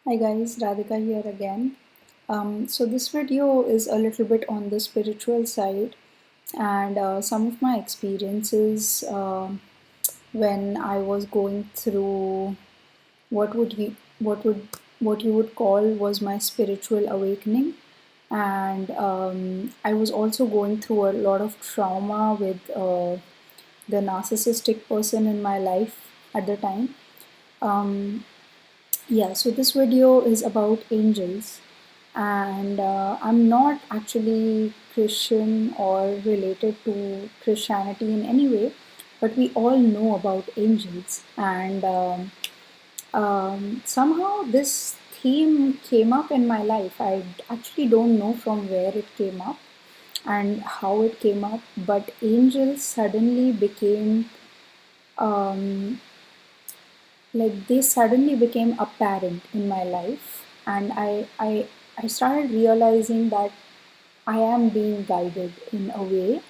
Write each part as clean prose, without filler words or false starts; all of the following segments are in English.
Hi guys, Radhika here again. So this video is a little bit on the spiritual side and some of my experiences when I was going through what would you what would what you would call was my spiritual awakening, and I was also going through a lot of trauma with the narcissistic person in my life at the time. Um, yeah, so this video is about angels, and I'm not actually Christian or related to Christianity in any way, but we all know about angels, and somehow this theme came up in my life. I actually don't know from where it came up and how it came up, but angels suddenly became um, they suddenly became apparent in my life, and I started realizing that I am being guided in a way,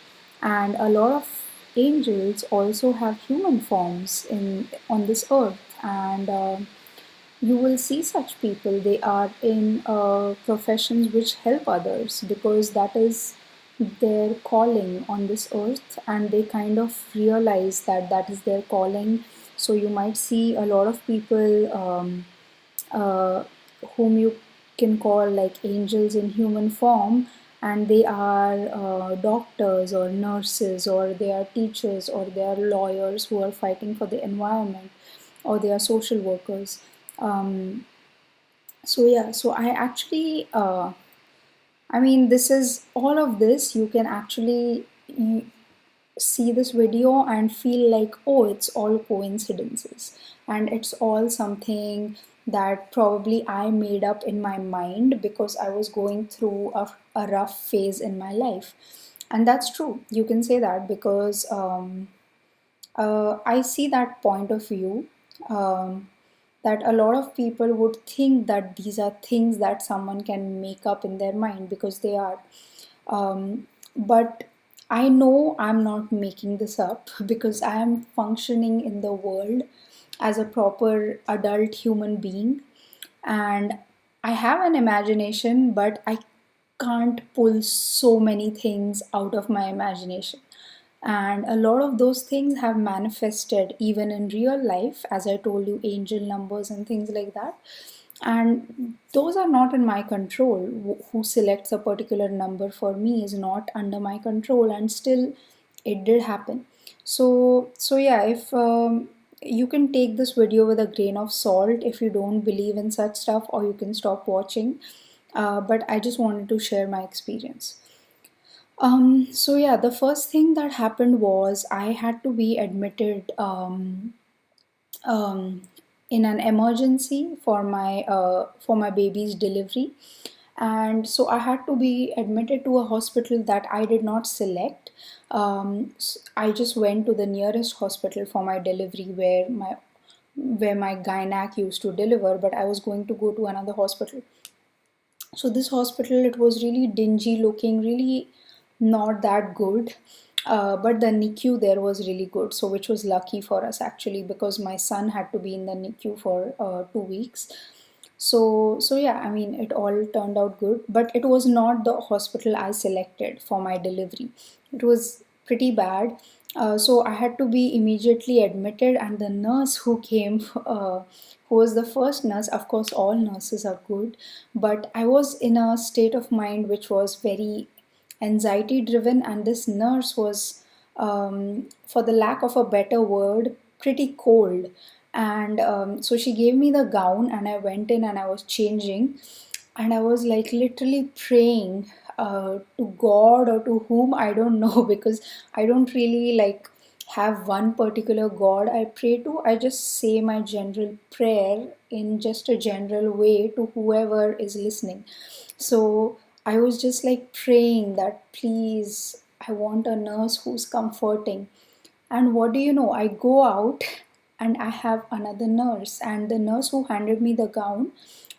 and a lot of angels also have human forms in on this earth, and you will see such people. They are in professions which help others because that is their calling on this earth, and they kind of realize that that is their calling. So you might see a lot of people uh, whom you can call like angels in human form, and they are doctors or nurses, or they are teachers, or they are lawyers who are fighting for the environment, or they are social workers. um, so yeah, so I actually I mean, this is all of this you can actually see this video and feel like, oh, it's all coincidences, and it's all something that probably I made up in my mind because I was going through a rough phase in my life. And that's true, you can say that, because I see that point of view, that a lot of people would think that these are things that someone can make up in their mind because they are. But I know I'm not making this up because I am functioning in the world as a proper adult human being, and I have an imagination, but I can't pull so many things out of my imagination. And a lot of those things have manifested even in real life, as I told you, angel numbers and things like that. And those are not in my control. Who selects a particular number for me is not under my control, and still it did happen. So yeah, if you can take this video with a grain of salt if you don't believe in such stuff, or you can stop watching. But I just wanted to share my experience. So yeah, the first thing that happened was I had to be admitted um, in an emergency for my baby's delivery, and so I had to be admitted to a hospital that I did not select. I just went to the nearest hospital for my delivery where my gynac used to deliver, but I was going to go to another hospital. So this hospital, it was really dingy looking, really not that good. But the NICU there was really good, so which was lucky for us actually, because my son had to be in the NICU for 2 weeks. So yeah, I mean, it all turned out good, but it was not the hospital I selected for my delivery. It was pretty bad. So I had to be immediately admitted, and the nurse who came, who was the first nurse, of course, all nurses are good, but I was in a state of mind which was very anxiety driven, and this nurse was, for the lack of a better word, pretty cold. And so she gave me the gown, and I went in and I was changing, and I was like literally praying to God or to whom I don't know because I don't really like have one particular God I pray to. I just say my general prayer in just a general way to whoever is listening. So I was just like praying that, please, I want a nurse who's comforting. And what do you know? I go out and I have another nurse, and the nurse who handed me the gown,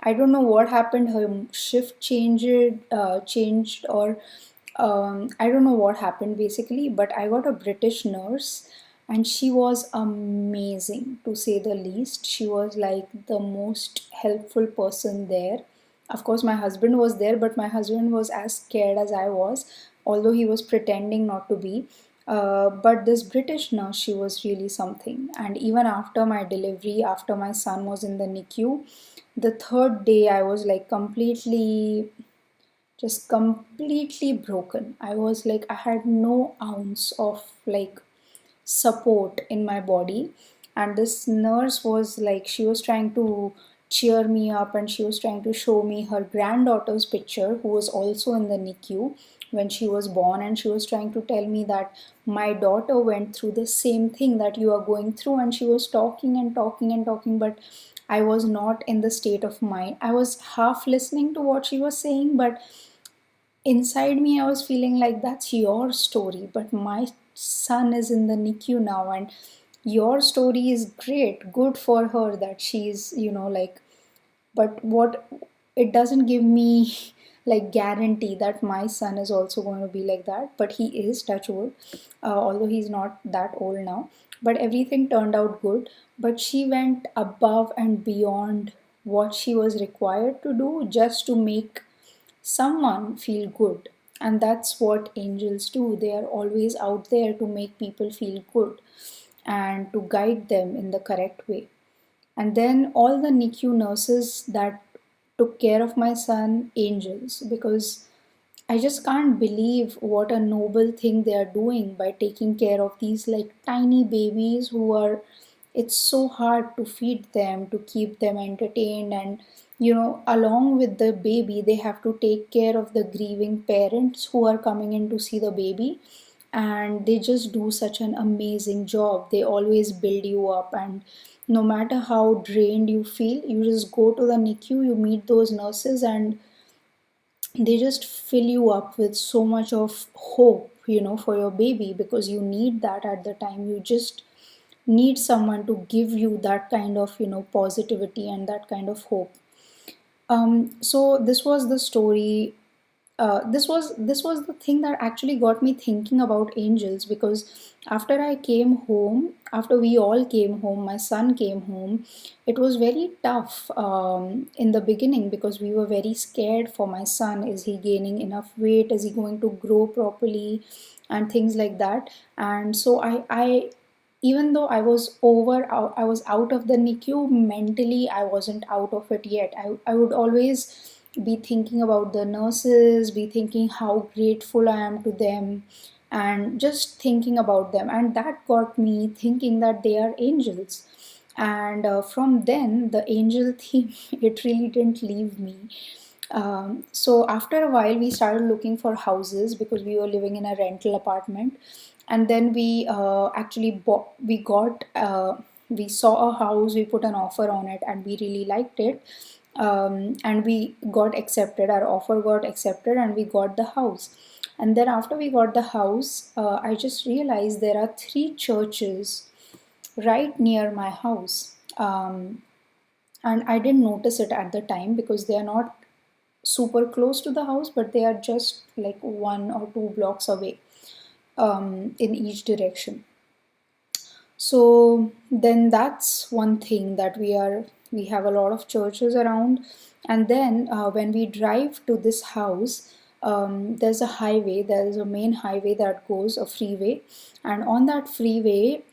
I don't know what happened. Her shift changed, or I don't know what happened basically. But I got a British nurse, and she was amazing, to say the least. She was like the most helpful person there. Of course, my husband was there, but my husband was as scared as I was, although he was pretending not to be. But this British nurse, she was really something. And even after my delivery, after my son was in the NICU, the third day I was like completely broken. I was like, I had no ounce of like support in my body. And this nurse was like, she was trying to cheer me up, and she was trying to show me her granddaughter's picture, who was also in the NICU when she was born. And she was trying to tell me that my daughter went through the same thing that you are going through. And she was talking and talking and talking, but I was not in the state of mind. I was half listening to what she was saying, but inside me I was feeling like, that's your story, but my son is in the NICU now, and your story is great, good for her that she's, like, but what, it doesn't give me like guarantee that my son is also going to be like that. But he is, touch wood, although he's not that old now. But everything turned out good. But she went above and beyond what she was required to do just to make someone feel good. And that's what angels do. They are always out there to make people feel good and to guide them in the correct way. And then all the NICU nurses that took care of my son, angels, because I just can't believe what a noble thing they are doing by taking care of these like tiny babies who are, it's so hard to feed them, to keep them entertained. And along with the baby, they have to take care of the grieving parents who are coming in to see the baby. And they just do such an amazing job. They always build you up, and no matter how drained you feel, you just go to the NICU, you meet those nurses, and they just fill you up with so much of hope, for your baby, because you need that at the time. You just need someone to give you that kind of, positivity and that kind of hope. So this was the story. This was the thing that actually got me thinking about angels, because after I came home, after we all came home, my son came home. It was very tough in the beginning, because we were very scared for my son. Is he gaining enough weight? Is he going to grow properly? And things like that. And so I even though I was out of the NICU, mentally I wasn't out of it yet. I would always be thinking about the nurses, be thinking how grateful I am to them, and just thinking about them. And that got me thinking that they are angels. And from then, the angel theme, it really didn't leave me. So after a while, we started looking for houses because we were living in a rental apartment. And then we actually bought, we saw a house, we put an offer on it, and we really liked it. And we got accepted, our offer got accepted, and we got the house. And then after we got the house, I just realized there are three churches right near my house. And I didn't notice it at the time because they are not super close to the house, but they are just like 1 or 2 blocks away in each direction. So then that's one thing, that we have a lot of churches around. And then when we drive to this house, there's a highway, there's a main highway that goes, a freeway. And on that freeway,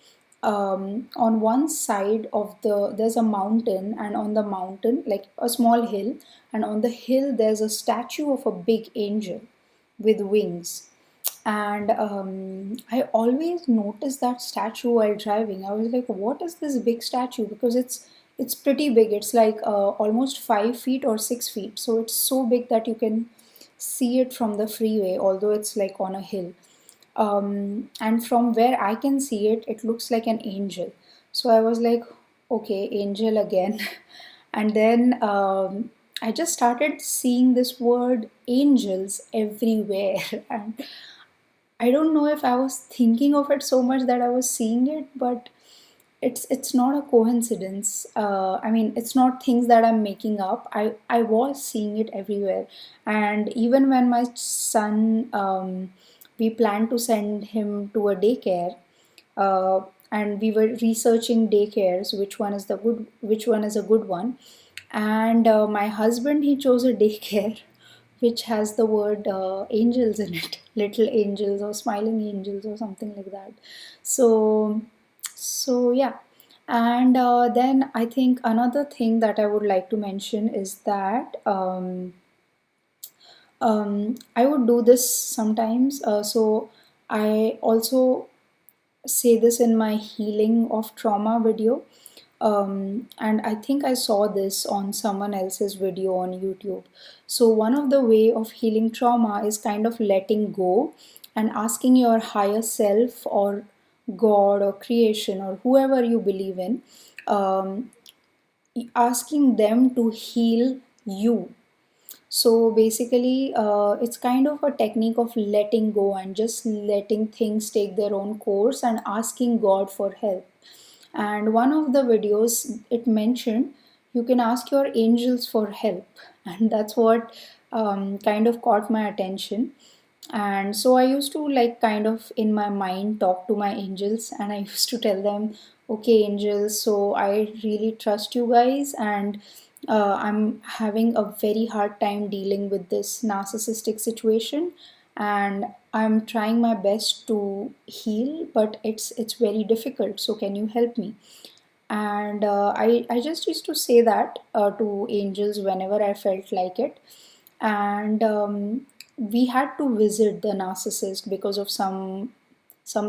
on one side of there's a mountain, and on the mountain, like a small hill, and on the hill there's a statue of a big angel with wings. And I always notice that statue while driving. I was like, what is this big statue? Because it's pretty big. It's like almost 5 feet or 6 feet, so it's so big that you can see it from the freeway, although it's like on a hill. And from where I can see it, it looks like an angel. So I was like, okay, angel again. And then I just started seeing this word angels everywhere. And I don't know if I was thinking of it so much that I was seeing it, but it's not a coincidence. I mean, it's not things that I'm making up. I was seeing it everywhere. And even when my son, we planned to send him to a daycare, uh, and we were researching daycares, which one is a good one. And my husband, he chose a daycare which has the word angels in it, little angels or smiling angels or something like that. So yeah. And then I think another thing that I would like to mention is that I would do this sometimes. So I also say this in my healing of trauma video. And I think I saw this on someone else's video on YouTube. So one of the way of healing trauma is kind of letting go and asking your higher self or God or creation or whoever you believe in, um, asking them to heal you. So basically, it's kind of a technique of letting go and just letting things take their own course and asking God for help. And one of the videos it mentioned you can ask your angels for help, and that's what kind of caught my attention. And so I used to like kind of in my mind talk to my angels, and I used to tell them, okay, angels, so I really trust you guys, and I'm having a very hard time dealing with this narcissistic situation, and I'm trying my best to heal, but it's very difficult. So can you help me? And I just used to say that to angels whenever I felt like it. And we had to visit the narcissist because of some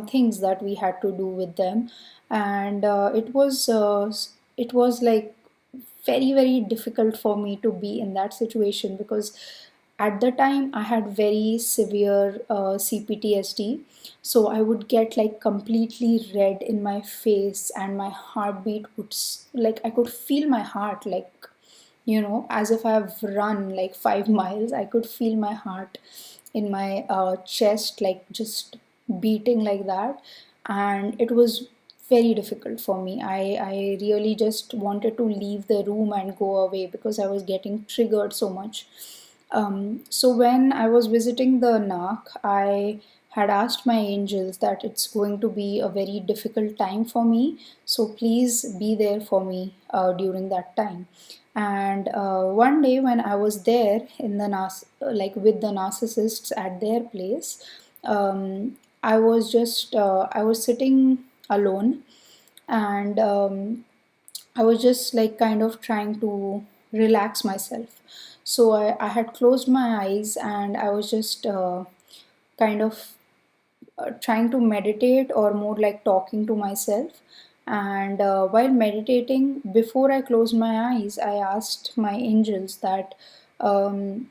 things that we had to do with them. And it was like very difficult for me to be in that situation, because at the time I had very severe CPTSD. So I would get like completely red in my face, and my heartbeat would like I could feel my heart, like, as if I've run like 5 miles. I could feel my heart in my chest, like just beating like that. And it was very difficult for me. I really just wanted to leave the room and go away because I was getting triggered so much. So when I was visiting the NARC, I had asked my angels that it's going to be a very difficult time for me. So please be there for me during that time. And one day when I was there in the like with the narcissists at their place, I was sitting alone, and I was just like kind of trying to relax myself. So I had closed my eyes, and I was just kind of trying to meditate, or more like talking to myself. And while meditating, before I closed my eyes, I asked my angels that, can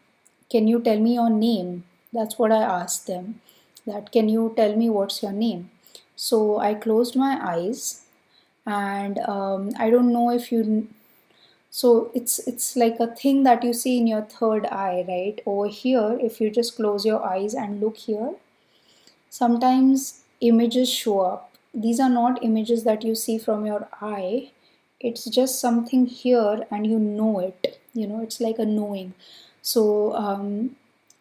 you tell me your name? That's what I asked them. That, can you tell me what's your name? So I closed my eyes, and I don't know if you. So it's like a thing that you see in your third eye, right? Over here, if you just close your eyes and look here, sometimes images show up. These are not images that you see from your eye. It's just something here, and you know it. It's like a knowing. So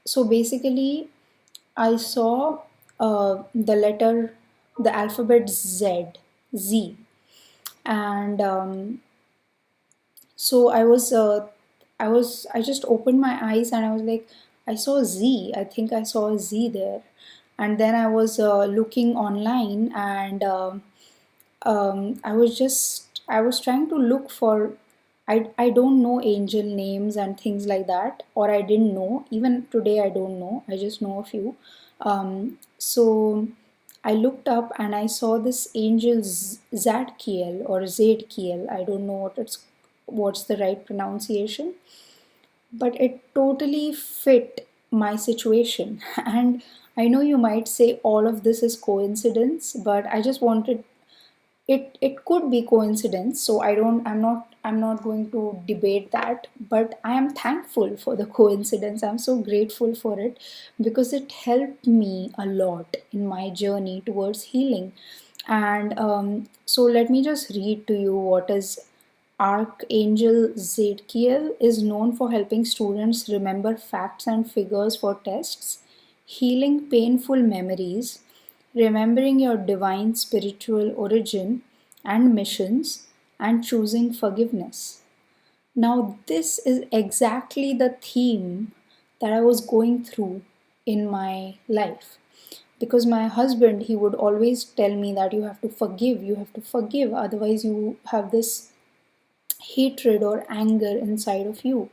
so basically, I saw the alphabet Z, and so I just opened my eyes, and I was like, I saw a Z. I think I saw a Z there. And then I was looking online, and I was trying to look for. I don't know angel names and things like that, or I didn't know. Even today, I don't know. I just know a few. So I looked up, and I saw this angel Zadkiel or Zadkiel. I don't know what's the right pronunciation, but it totally fit my situation. And I know you might say all of this is coincidence, but I just wanted it could be coincidence, so I'm not going to debate that, but I am thankful for the coincidence. I'm so grateful for it, because it helped me a lot in my journey towards healing. And so let me just read to you what is. Archangel Zadkiel is known for helping students remember facts and figures for tests, healing painful memories, remembering your divine spiritual origin and missions, and choosing forgiveness. Now, this is exactly the theme that I was going through in my life. Because my husband, he would always tell me that you have to forgive, otherwise, you have this hatred or anger inside of you.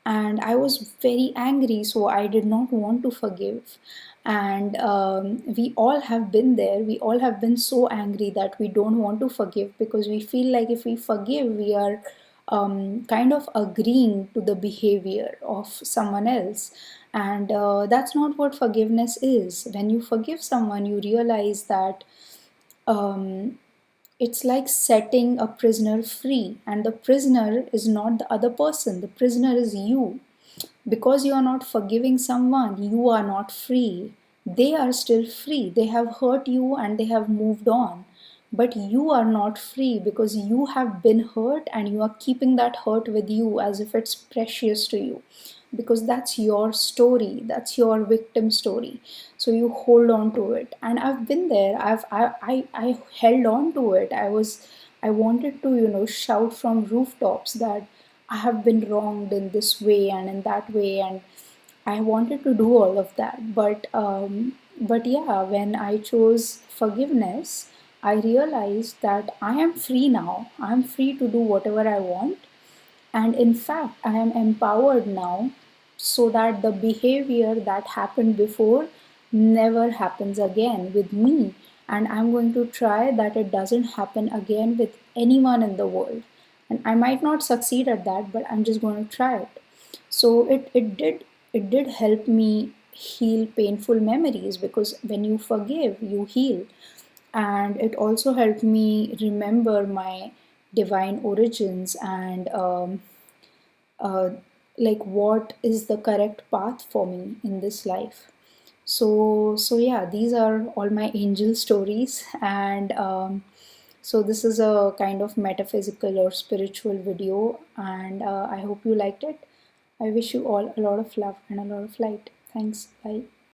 And I was very angry, so I did not want to forgive. And we all have been there. We all have been so angry that we don't want to forgive, because we feel like if we forgive, we are kind of agreeing to the behavior of someone else. And that's not what forgiveness is. When you forgive someone, you realize that um, it's like setting a prisoner free, and the prisoner is not the other person, the prisoner is you. Because you are not forgiving someone, you are not free. They are still free. They have hurt you and they have moved on. But you are not free, because you have been hurt and you are keeping that hurt with you as if it's precious to you. Because that's your story, that's your victim story. So you hold on to it. And I've been there. I held on to it. I wanted to, shout from rooftops that I have been wronged in this way and in that way, and I wanted to do all of that. But yeah, when I chose forgiveness, I realized that I am free now. I'm free to do whatever I want, and in fact, I am empowered now, so that the behavior that happened before never happens again with me. And I'm going to try that it doesn't happen again with anyone in the world. And I might not succeed at that, but I'm just going to try it. So it did help me heal painful memories, because when you forgive, you heal. And it also helped me remember my divine origins, and uh, like what is the correct path for me in this life. So yeah, these are all my angel stories. And so this is a kind of metaphysical or spiritual video, and I hope you liked it. I wish you all a lot of love and a lot of light. Thanks. Bye.